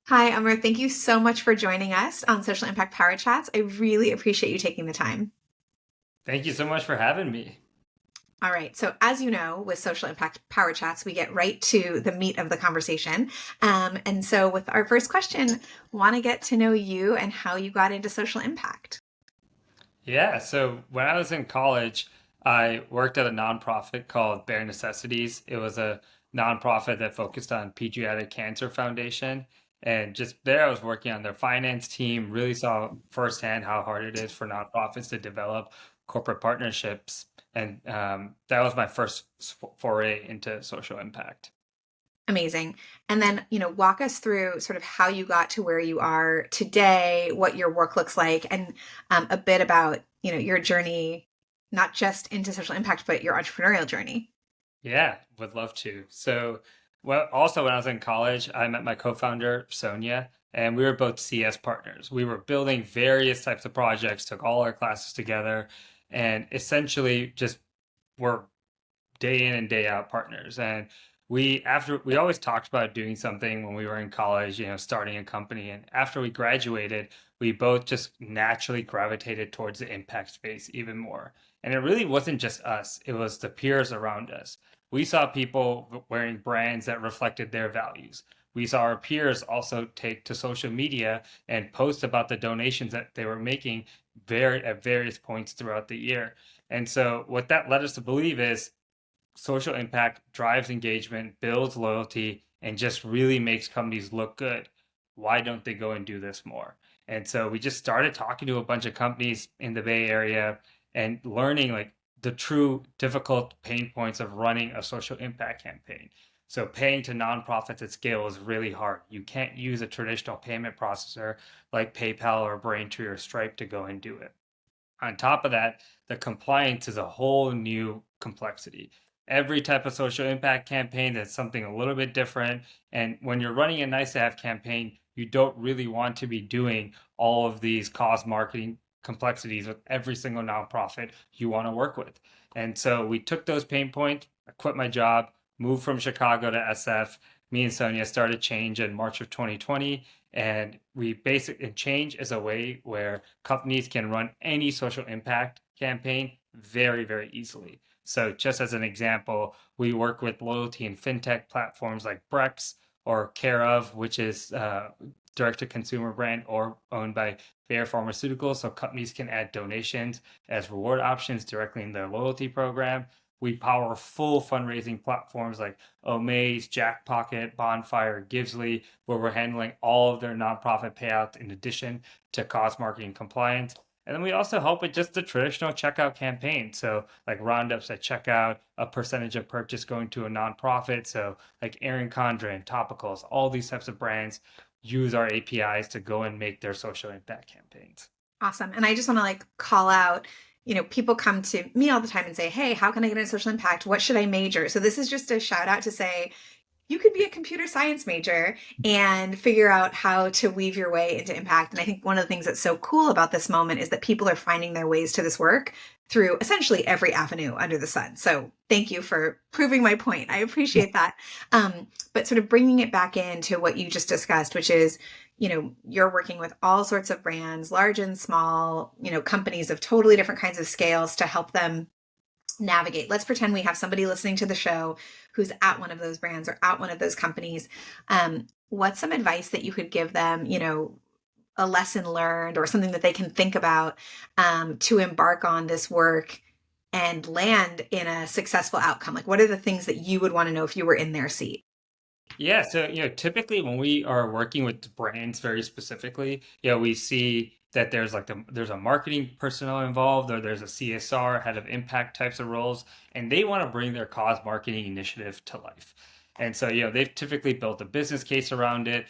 Hi, Amar. Thank you so much for joining us on Social Impact Power Chats. I really appreciate you taking the time. Thank you so much for having me. All right. So, as you know, with Social Impact Power Chats, we get right to the meat of the conversation. And so, with our first question, want to get to know you and how you got into social impact. Yeah, so when I was in college, I worked at a nonprofit called Bare Necessities. It was a nonprofit that focused on pediatric cancer foundation. And just there, I was working on their finance team, really saw firsthand how hard it is for nonprofits to develop corporate partnerships. And that was my first foray into social impact. Amazing. And then, walk us through sort of how you got to where you are today, what your work looks like, and a bit about, your journey, not just into social impact, but your entrepreneurial journey. Yeah, would love to. So, well, also when I was in college, I met my co-founder, Sonia, and we were both CS partners. We were building various types of projects, took all our classes together, and essentially just were day in and day out partners. And we always talked about doing something when we were in college, starting a company. And after we graduated, we both just naturally gravitated towards the impact space even more. And it really wasn't just us, it was the peers around us. We saw people wearing brands that reflected their values. We saw our peers also take to social media and post about the donations that they were making at various points throughout the year. And so what that led us to believe is social impact drives engagement, builds loyalty, and just really makes companies look good. Why don't they go and do this more? And so we just started talking to a bunch of companies in the Bay Area and learning like the true difficult pain points of running a social impact campaign. So paying to nonprofits at scale is really hard. You can't use a traditional payment processor like PayPal or Braintree or Stripe to go and do it. On top of that, the compliance is a whole new complexity. Every type of social impact campaign that's something a little bit different. And when you're running a nice to have campaign, you don't really want to be doing all of these cause marketing complexities with every single nonprofit you want to work with. And so we took those pain points, I quit my job, moved from Chicago to SF. Me and Sonia started Change in March of 2020, and we basically change is a way where companies can run any social impact campaign very, very easily. So, just as an example, we work with loyalty and fintech platforms like Brex or Care of, which is direct to consumer brand or owned by Bayer Pharmaceuticals. So, companies can add donations as reward options directly in their loyalty program. We power full fundraising platforms like Omaze, Jackpocket, Bonfire, Givesly, where we're handling all of their nonprofit payouts in addition to cost marketing compliance. And then we also help with just the traditional checkout campaign. So, like roundups at checkout, a percentage of purchase going to a nonprofit. So, like Erin Condren, Topicals, all these types of brands use our APIs to go and make their social impact campaigns. Awesome. And I just want to call out, people come to me all the time and say, "Hey, how can I get into social impact? What should I major?" So this is just a shout out to say, you could be a computer science major and figure out how to weave your way into impact. And I think one of the things that's so cool about this moment is that people are finding their ways to this work through essentially every avenue under the sun. So thank you for proving my point. I appreciate that. But sort of bringing it back into what you just discussed, which is, you're working with all sorts of brands, large and small, companies of totally different kinds of scales to help them navigate. Let's pretend we have somebody listening to the show who's at one of those brands or at one of those companies. What's some advice that you could give them, a lesson learned or something that they can think about to embark on this work and land in a successful outcome? Like, what are the things that you would want to know if you were in their seat? Yeah, so typically when we are working with brands very specifically, we see that there's a marketing personnel involved, or there's a CSR, head of impact types of roles, and they want to bring their cause marketing initiative to life. And so, they've typically built a business case around it.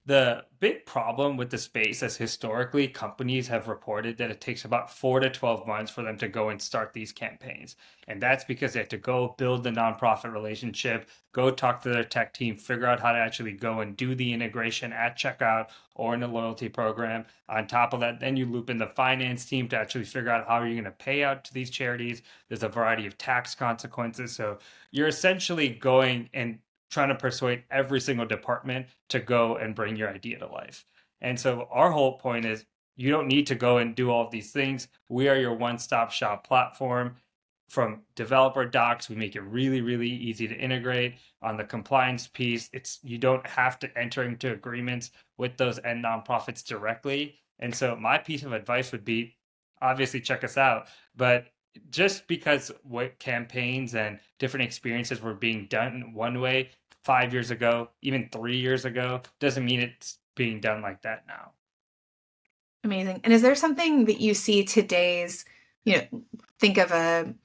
The big problem with the space is historically companies have reported that it takes about 4 to 12 months for them to go and start these campaigns. And that's because they have to go build the nonprofit relationship, go talk to their tech team, figure out how to actually go and do the integration at checkout or in the loyalty program. On top of that, then you loop in the finance team to actually figure out how you're going to pay out to these charities. There's a variety of tax consequences. So you're essentially going and trying to persuade every single department to go and bring your idea to life. And so our whole point is you don't need to go and do all of these things. We are your one-stop shop platform. From developer docs, we make it really, really easy to integrate. On the compliance piece, it's you don't have to enter into agreements with those end nonprofits directly. And so my piece of advice would be obviously check us out, but just because what campaigns and different experiences were being done one way 5 years ago, even 3 years ago, doesn't mean it's being done like that now. Amazing. And is there something that you see today's, think of a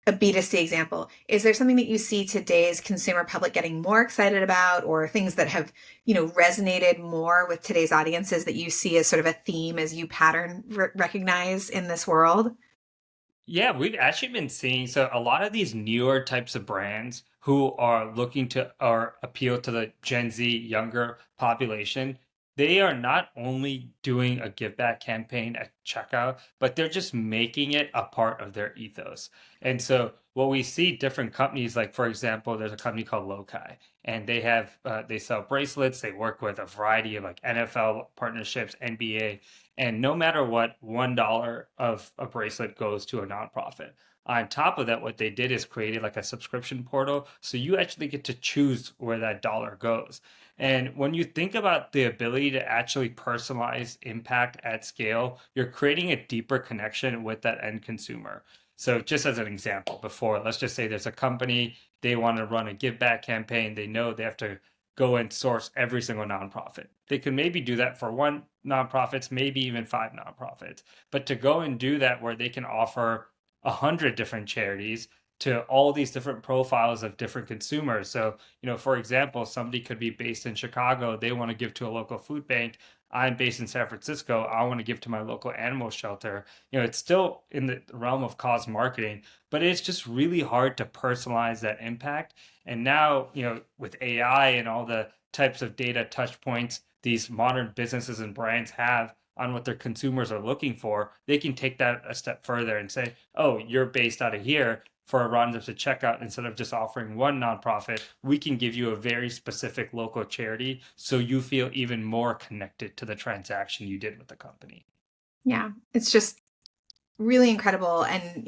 B2C example. Is there something that you see today's consumer public getting more excited about, or things that have, resonated more with today's audiences that you see as sort of a theme as you pattern recognize in this world? Yeah, we've actually been seeing so a lot of these newer types of brands who are looking to or appeal to the Gen Z younger population, they are not only doing a give back campaign at checkout, but they're just making it a part of their ethos. And so what we see different companies like for example, there's a company called Lokai and they sell bracelets, they work with a variety of like NFL partnerships, NBA, and no matter what, $1 of a bracelet goes to a nonprofit. On top of that, what they did is created like a subscription portal. So you actually get to choose where that dollar goes. And when you think about the ability to actually personalize impact at scale, you're creating a deeper connection with that end consumer. So just as an example, before, let's just say there's a company, they want to run a give back campaign. They know they have to go and source every single nonprofit. They could maybe do that for one nonprofits, maybe even five nonprofits. But to go and do that where they can offer 100 different charities to all these different profiles of different consumers. So, for example, somebody could be based in Chicago, they want to give to a local food bank. I'm based in San Francisco, I want to give to my local animal shelter. It's still in the realm of cause marketing, but it's just really hard to personalize that impact. And now, with AI and all the types of data touch points these modern businesses and brands have on what their consumers are looking for, they can take that a step further and say, oh, you're based out of here. For a roundup to checkout, instead of just offering one nonprofit, we can give you a very specific local charity so you feel even more connected to the transaction you did with the company. Yeah, it's just really incredible. And,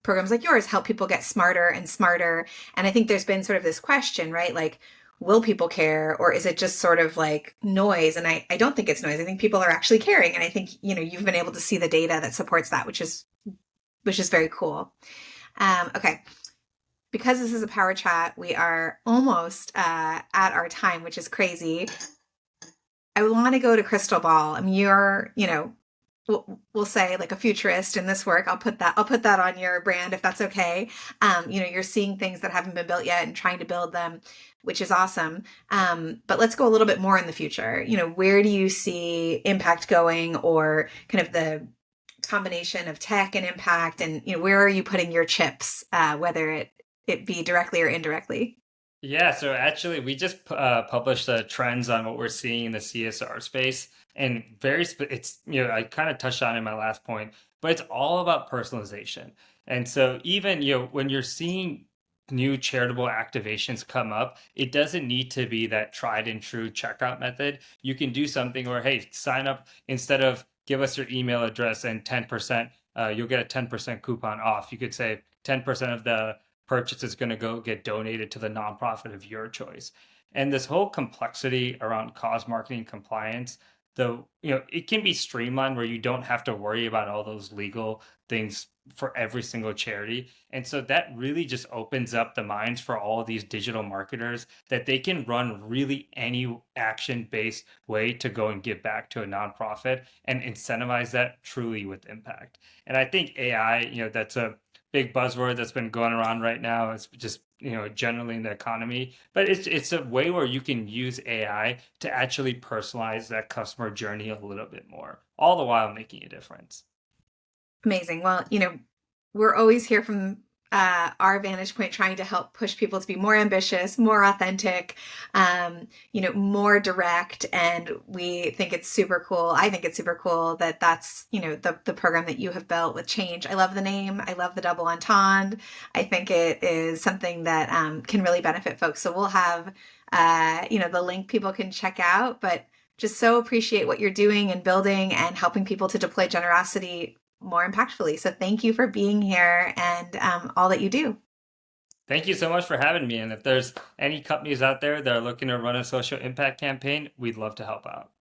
programs like yours help people get smarter and smarter. And I think there's been sort of this question, right? Like, will people care, or is it just sort of like noise? And I don't think it's noise. I think people are actually caring. And I think, you've been able to see the data that supports that, which is very cool. Okay. Because this is a power chat, we are almost at our time, which is crazy. I want to go to crystal ball. I mean, you're, we'll say like a futurist in this work. I'll put that on your brand if that's okay. You're seeing things that haven't been built yet and trying to build them, which is awesome. But let's go a little bit more in the future. Where do you see impact going, or kind of the combination of tech and impact, and where are you putting your chips, whether it be directly or indirectly? Yeah, so actually, we just published trends on what we're seeing in the CSR space, and it's I kind of touched on it in my last point, but it's all about personalization. And so even when you're seeing new charitable activations come up, it doesn't need to be that tried and true checkout method. You can do something where hey, sign up instead of give us your email address and 10%, you'll get a 10% coupon off. You could say 10% of the purchase is going to go get donated to the nonprofit of your choice. And this whole complexity around cause marketing compliance, though, it can be streamlined where you don't have to worry about all those legal things for every single charity. And so that really just opens up the minds for all these digital marketers that they can run really any action based way to go and give back to a nonprofit and incentivize that truly with impact. And I think AI, that's a big buzzword that's been going around right now. It's just generally in the economy, but it's a way where you can use AI to actually personalize that customer journey a little bit more, all the while making a difference. Amazing. Well, we're always here from our vantage point, trying to help push people to be more ambitious, more authentic, more direct. And we think it's super cool. I think it's super cool that that's, the program that you have built with Change. I love the name. I love the double entendre. I think it is something that can really benefit folks. So we'll have, the link people can check out, but just so appreciate what you're doing and building and helping people to deploy generosity more impactfully. So thank you for being here and all that you do. Thank you so much for having me. And if there's any companies out there that are looking to run a social impact campaign, we'd love to help out.